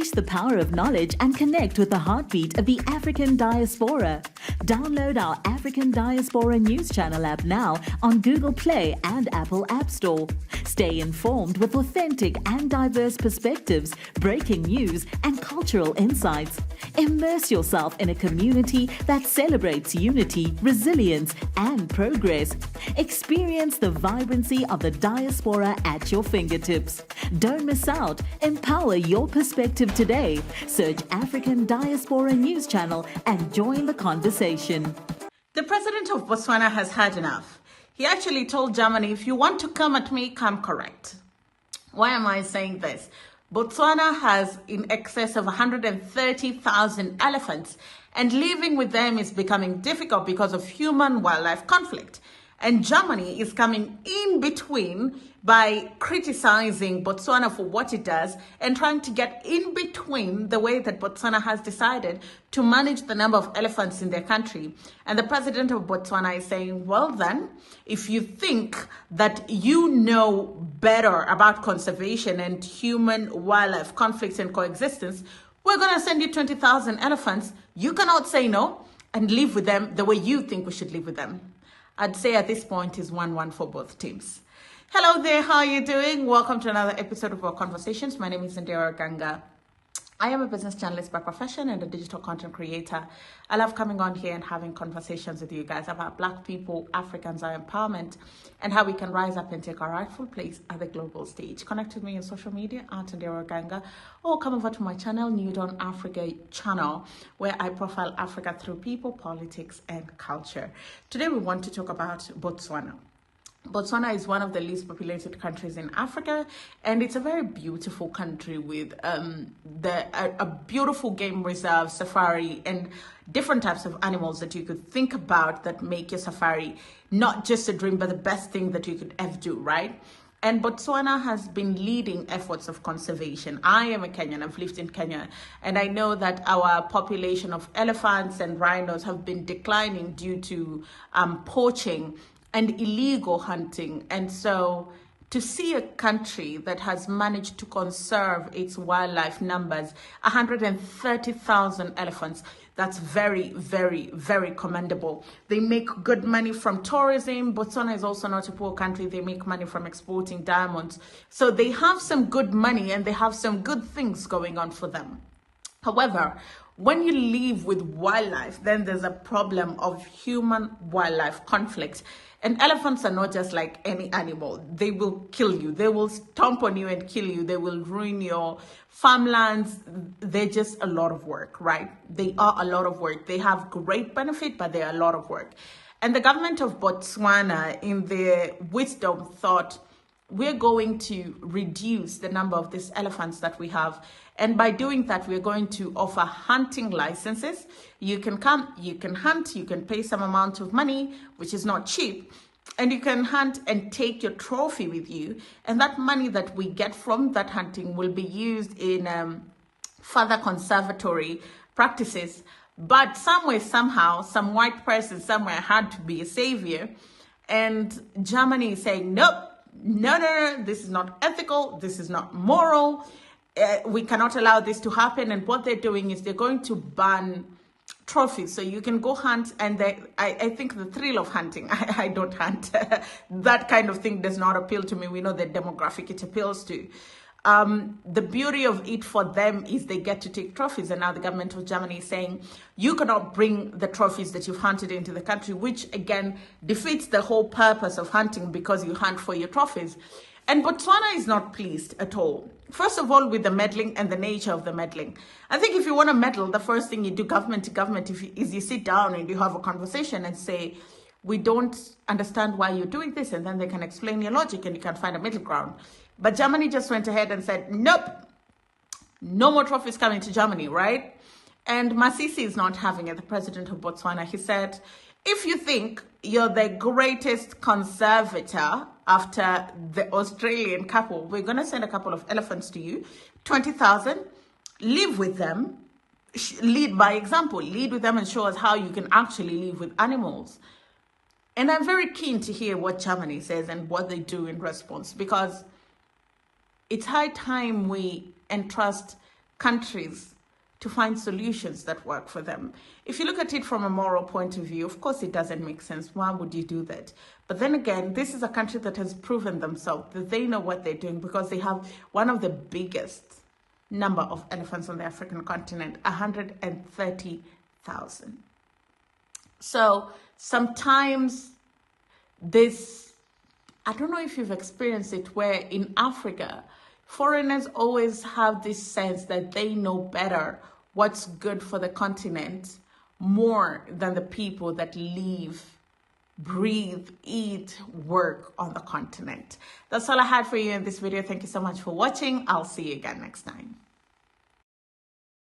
Unleash the power of knowledge and connect with the heartbeat of the African diaspora. Download our African Diaspora News Channel app now on Google Play and Apple App Store. Stay informed with authentic and diverse perspectives, breaking news, and cultural insights. Immerse yourself in a community that celebrates unity, resilience, and progress. Experience the vibrancy of the diaspora at your fingertips. Don't miss out. Empower your perspective today. Search African Diaspora News Channel and join the conversation. The president of Botswana has had enough. He actually told Germany, if you want to come at me, come correct. Why am I saying this? Botswana has in excess of 130,000 elephants, and living with them is becoming difficult because of human-wildlife conflict. And Germany is coming in between by criticizing Botswana for what it does and trying to get in between the way that Botswana has decided to manage the number of elephants in their country. And the president of Botswana is saying, well then, if you think that you know better about conservation and human-wildlife conflicts and coexistence, we're going to send you 20,000 elephants. You cannot say no and live with them the way you think we should live with them. I'd say at this point is 1-1 for both teams. Hello there, how are you doing? Welcome to another episode of our conversations. My name is Ondiro Oganga. I am a business journalist by profession and a digital content creator. I love coming on here and having conversations with you guys about Black people, Africans, our empowerment, and how we can rise up and take our rightful place at the global stage. Connect with me on social media at Ondiro Oganga, or come over to my channel, New Dawn Africa channel, where I profile Africa through people, politics, and culture. Today we want to talk about Botswana. Botswana is one of the least populated countries in Africa, and it's a very beautiful country with a beautiful game reserve, safari, and different types of animals that you could think about that make your safari not just a dream, but the best thing that you could ever do, right? And Botswana has been leading efforts of conservation. I am a Kenyan, I've lived in Kenya, and I know that our population of elephants and rhinos have been declining due to poaching and illegal hunting. And so to see a country that has managed to conserve its wildlife numbers, 130,000 elephants, that's very, very, very commendable. They make good money from tourism. Botswana is also not a poor country. They make money from exporting diamonds. So they have some good money and they have some good things going on for them. However, when you live with wildlife, then there's a problem of human-wildlife conflict. And elephants are not just like any animal. They will kill you. They will stomp on you and kill you. They will ruin your farmlands. They're just a lot of work, right? They are a lot of work. They have great benefit, but they're a lot of work. And the government of Botswana, in their wisdom, thought, we're going to reduce the number of these elephants that we have. And by doing that, we're going to offer hunting licenses. You can come, you can hunt, you can pay some amount of money, which is not cheap, and you can hunt and take your trophy with you. And that money that we get from that hunting will be used in further conservatory practices. But somewhere, somehow, some white person somewhere had to be a savior. And Germany is saying, nope, no, this is not ethical, this is not moral. We cannot allow this to happen. And what they're doing is they're going to ban trophies. So you can go hunt, and I think the thrill of hunting, I don't hunt. That kind of thing does not appeal to me. We know the demographic it appeals to. The beauty of it for them is they get to take trophies. And now the government of Germany is saying, you cannot bring the trophies that you've hunted into the country, which again defeats the whole purpose of hunting, because you hunt for your trophies. And Botswana is not pleased at all. First of all, with the meddling and the nature of the meddling. I think if you want to meddle, the first thing you do, government to government, is you sit down and you have a conversation and say, we don't understand why you're doing this. And then they can explain your logic and you can find a middle ground. But Germany just went ahead and said, nope, no more trophies coming to Germany, right? And Masisi is not having it, the president of Botswana. He said, if you think you're the greatest conservator after the Australian couple, we're going to send a couple of elephants to you, 20,000, live with them, lead by example, lead with them and show us how you can actually live with animals. And I'm very keen to hear what Germany says and what they do in response, because it's high time we entrust countries to find solutions that work for them. If you look at it from a moral point of view, of course it doesn't make sense. Why would you do that? But then again, this is a country that has proven themselves that they know what they're doing, because they have one of the biggest number of elephants on the African continent, 130,000. So sometimes this, I don't know if you've experienced it, where in Africa, foreigners always have this sense that they know better what's good for the continent more than the people that live, breathe, eat, work on the continent. That's all I had for you in this video. Thank you so much for watching. I'll see you again next time.